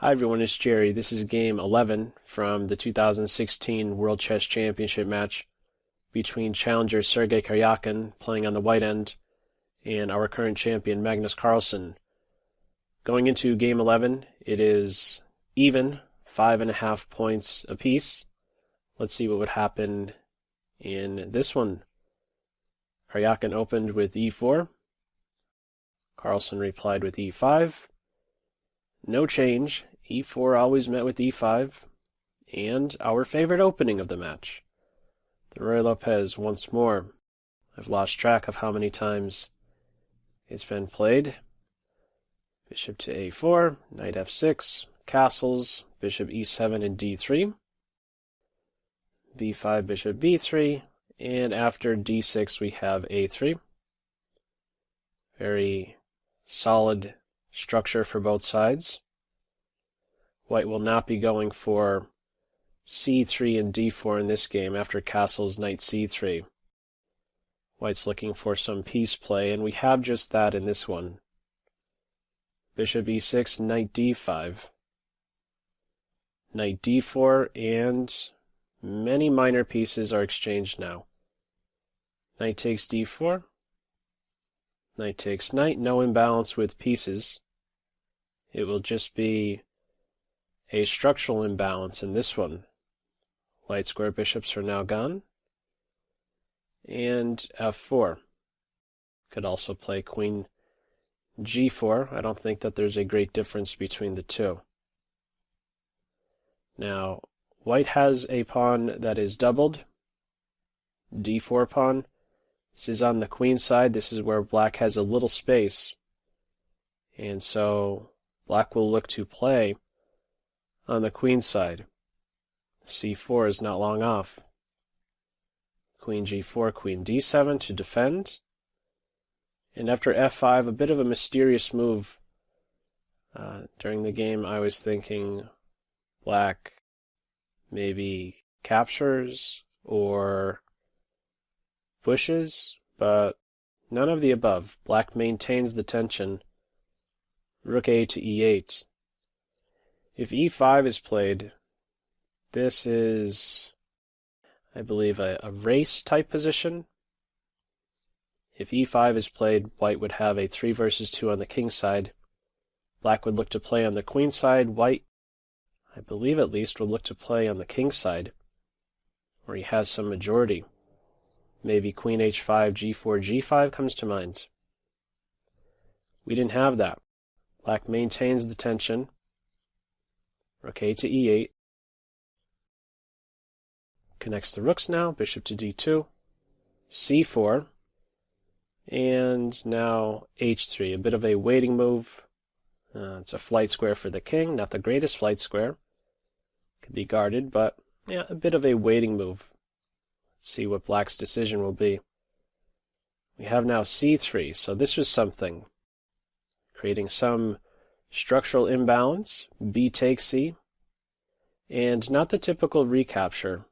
Hi everyone, it's Jerry. This is game 11 from the 2016 World Chess Championship match between challenger Sergey Karjakin, playing on the white end, and our current champion Magnus Carlsen. Going into game 11, it is even, 5.5 points apiece. Let's see what would happen in this one. Karjakin opened with e4. Carlsen replied with e5. No change. e4 always met with e5. And our favorite opening of the match. The Ruy Lopez once more. I've lost track of how many times it's been played. Bishop to a4, knight f6, castles, bishop e7 and d3. b5, bishop b3, and after d6 we have a3. Very solid structure for both sides. White will not be going for c3 and d4 in this game after castles knight c3. White's looking for some piece play, and we have just that in this one. Bishop e6, knight d5. Knight d4, and many minor pieces are exchanged now. Knight takes d4. Knight takes knight, no imbalance with pieces. It will just be a structural imbalance in this one. Light square bishops are now gone. And f4. Could also play queen g4. I don't think that there's a great difference between the two. Now, white has a pawn that is doubled. d4 pawn. This is on the queen side. This is where black has a little space. And so black will look to play on the queen side. c4 is not long off. Queen g4, queen d7 to defend. And after f5, a bit of a mysterious move. During the game, I was thinking black maybe captures or pushes, but none of the above. Black maintains the tension. Rook a to e8. If e5 is played, this is, I believe, a race type position. If e5 is played, white would have a 3 versus 2 on the king side. Black would look to play on the queen side. White, I believe at least, would look to play on the king side, where he has some majority. Maybe queen h5, g4, g5 comes to mind. We didn't have that. Black maintains the tension. Rook a to e8. Connects the rooks now. Bishop to d2. c4. And now h3. A bit of a waiting move. It's a flight square for the king. Not the greatest flight square. Could be guarded, but yeah, a bit of a waiting move. Let's see what black's decision will be. We have now c3. So this was something. Creating some structural imbalance. B takes c. And not the typical recapture.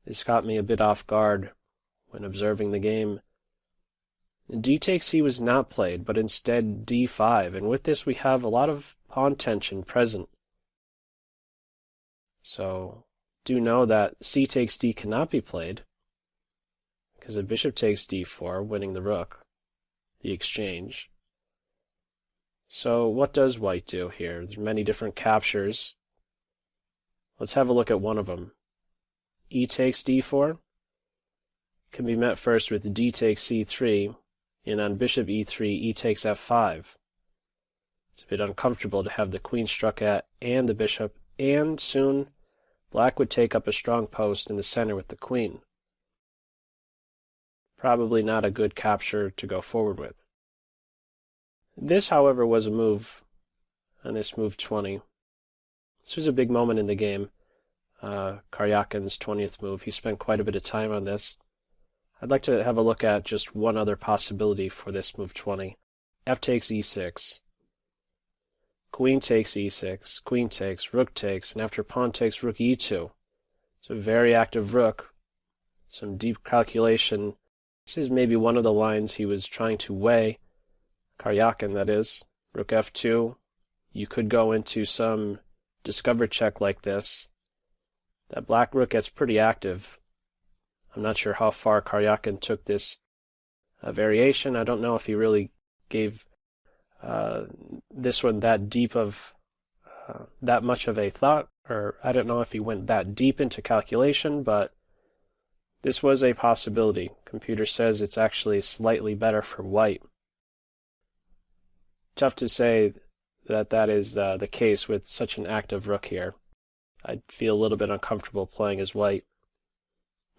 This caught me a bit off guard when observing the game. D takes c was not played, but instead d5, and with this we have a lot of pawn tension present. So do know that c takes d cannot be played, because a bishop takes d4, winning the rook, the exchange. So what does white do here? There's many different captures. Let's have a look at one of them. E takes d4 can be met first with d takes c3, and on bishop e3, e takes f5. It's a bit uncomfortable to have the queen struck at and the bishop, and soon black would take up a strong post in the center with the queen. Probably not a good capture to go forward with. This, however, was a move on this move 20. This was a big moment in the game. Karjakin's 20th move. He spent quite a bit of time on this. I'd like to have a look at just one other possibility for this move 20. F takes e6. Queen takes e6. Queen takes, rook takes, and after pawn takes rook e2. It's a very active rook. Some deep calculation. This is maybe one of the lines he was trying to weigh. Karjakin, that is. Rook f2. you could go into some discover check like this. That black rook gets pretty active. I'm not sure how far Karjakin took this variation. I don't know if he really gave this one that deep of that much of a thought, or I don't know if he went that deep into calculation, but this was a possibility. Computer says it's actually slightly better for white. Tough to say that that is the case with such an active rook here. I'd feel a little bit uncomfortable playing as white.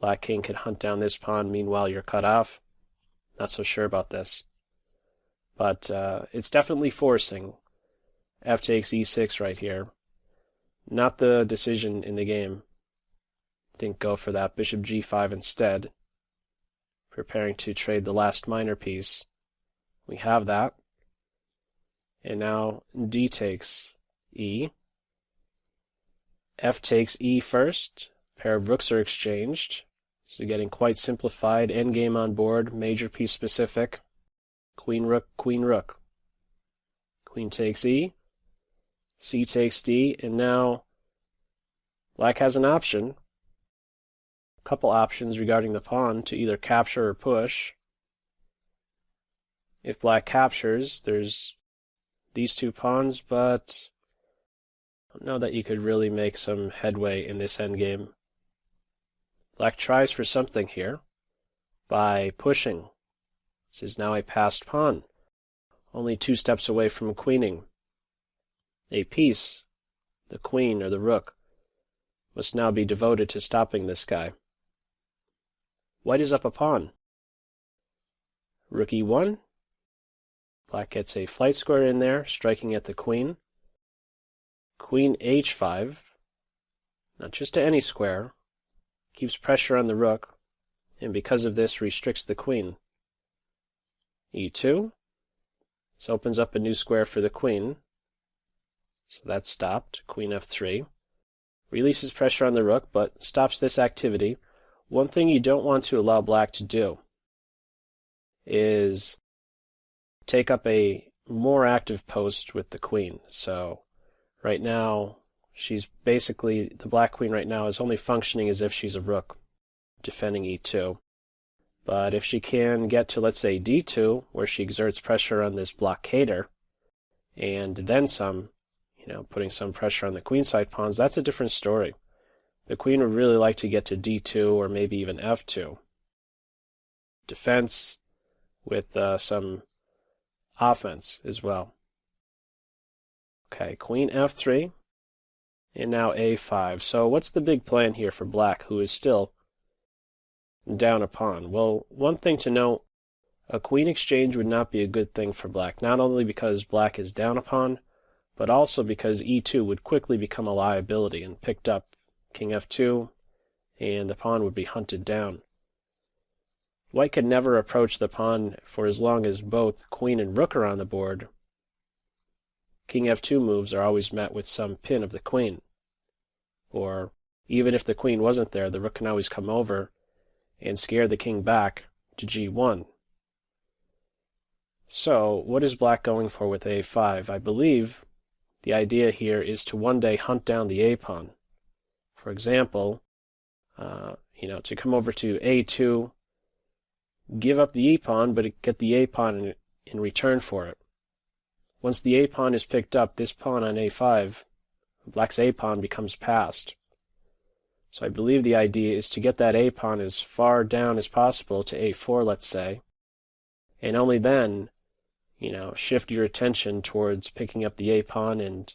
Black king could hunt down this pawn, meanwhile you're cut off. Not so sure about this. But it's definitely forcing f takes e6 right here. Not the decision in the game. Didn't go for that. Bishop g5 instead. Preparing to trade the last minor piece. We have that. And now d takes e. F takes e first. Pair of rooks are exchanged. So getting quite simplified. Endgame on board. Major piece specific. Queen rook, queen rook. Queen takes e. C takes d. And now black has an option. A couple options regarding the pawn to either capture or push. If black captures, there's these two pawns, but I don't know that you could really make some headway in this endgame. Black tries for something here by pushing. This is now a passed pawn, only 2 steps away from queening. A piece, the queen or the rook, must now be devoted to stopping this guy. White is up a pawn. Rook e1. Black gets a flight square in there, striking at the queen. Queen h5. Not just to any square. Keeps pressure on the rook, and because of this restricts the queen. e2. This opens up a new square for the queen. So that's stopped. Queen f3. Releases pressure on the rook, but stops this activity. One thing you don't want to allow black to do is take up a more active post with the queen. So right now, she's basically, the black queen right now is only functioning as if she's a rook, defending e2. But if she can get to, let's say, d2, where she exerts pressure on this blockader, and then some, putting some pressure on the queenside pawns, that's a different story. The queen would really like to get to d2 or maybe even f2. Defense with some offense as well. Okay, queen f3, and now a5. So what's the big plan here for black, who is still down a pawn? Well, one thing to note, a queen exchange would not be a good thing for black, not only because black is down a pawn, but also because e2 would quickly become a liability and picked up king f2, and the pawn would be hunted down. White could never approach the pawn for as long as both queen and rook are on the board. King f2 moves are always met with some pin of the queen. Or even if the queen wasn't there, the rook can always come over and scare the king back to g1. So what is black going for with a5? I believe the idea here is to one day hunt down the a pawn. For example, to come over to a2, give up the e pawn, but get the a pawn in return for it. Once the a pawn is picked up, this pawn on a5, black's a pawn becomes passed. So I believe the idea is to get that a pawn as far down as possible to a4, let's say, and only then, shift your attention towards picking up the a pawn and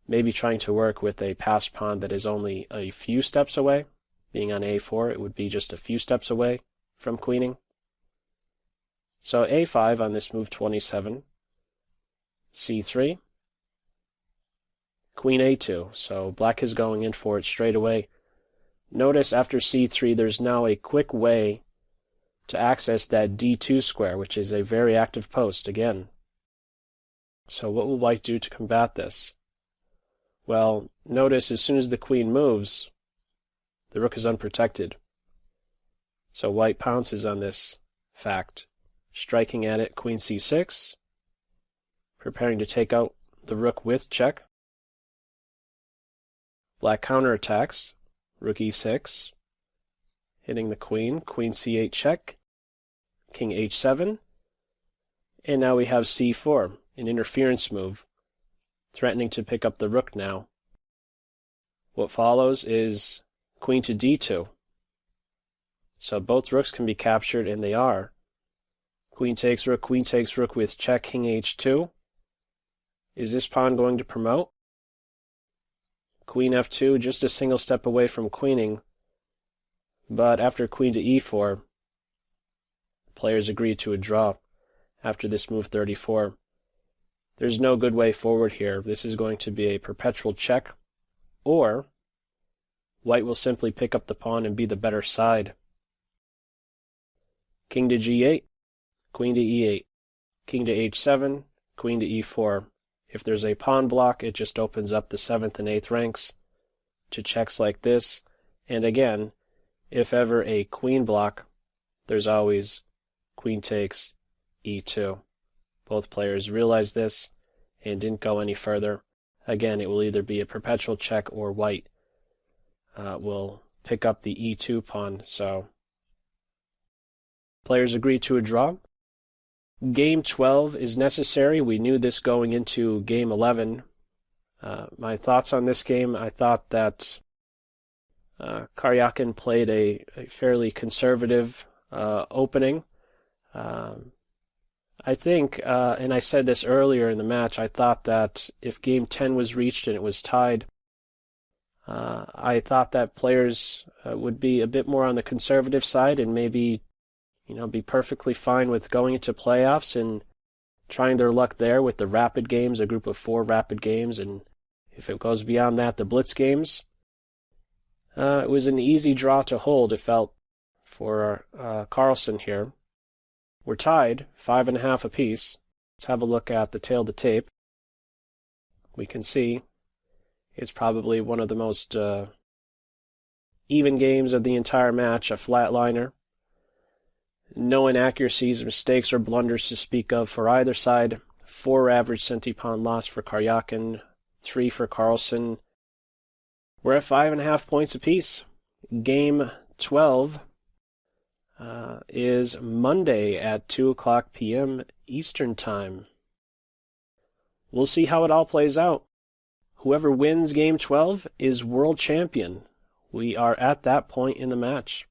maybe trying to work with a passed pawn that is only a few steps away. Being on a4, it would be just a few steps away from queening. So a5 on this move 27, c3, queen a2. So black is going in for it straight away. Notice after c3, there's now a quick way to access that d2 square, which is a very active post again. So what will white do to combat this? Well, notice as soon as the queen moves, the rook is unprotected. So white pounces on this fact, striking at it, queen c6, preparing to take out the rook with check. Black counterattacks, rook e6, hitting the queen, queen c8 check, king h7, and now we have c4, an interference move, threatening to pick up the rook now. What follows is queen to d2. So both rooks can be captured, and they are. Queen takes rook with check, king h2. Is this pawn going to promote? Queen f2, just a single step away from queening, but after queen to e4, the players agree to a draw after this move 34. There's no good way forward here. This is going to be a perpetual check, or white will simply pick up the pawn and be the better side. King to g8, queen to e8, king to h7, queen to e4. If there's a pawn block, it just opens up the 7th and 8th ranks to checks like this. And again, if ever a queen block, there's always queen takes e2. Both players realized this and didn't go any further. Again, it will either be a perpetual check or white will pick up the e2 pawn. So players agree to a draw. Game 12 is necessary. We knew this going into game 11. My thoughts on this game, I thought that Karjakin played a fairly conservative opening. I think, and I said this earlier in the match, I thought that if game 10 was reached and it was tied, I thought that players would be a bit more on the conservative side and maybe be perfectly fine with going into playoffs and trying their luck there with the rapid games, a group of 4 rapid games, and if it goes beyond that, the blitz games. It was an easy draw to hold, it felt, for Carlsen here. We're tied, 5.5 apiece. Let's have a look at the tail of the tape. We can see it's probably one of the most even games of the entire match, a flatliner. No inaccuracies, mistakes, or blunders to speak of for either side. 4 average centipawn loss for Karjakin, 3 for Carlsen. We're at 5.5 points apiece. Game 12 is Monday at 2:00 p.m. Eastern Time. We'll see how it all plays out. Whoever wins Game 12 is world champion. We are at that point in the match.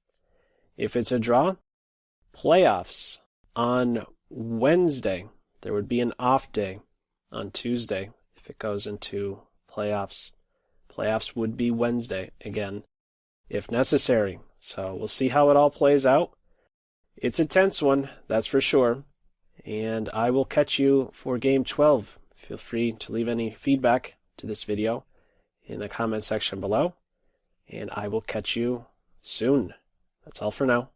If it's a draw, playoffs on Wednesday. There would be an off day on Tuesday if it goes into playoffs. Playoffs would be Wednesday again, if necessary. So we'll see how it all plays out. It's a tense one, that's for sure. And I will catch you for Game 12. Feel free to leave any feedback to this video in the comment section below. And I will catch you soon. That's all for now.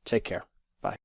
Take care. Bye.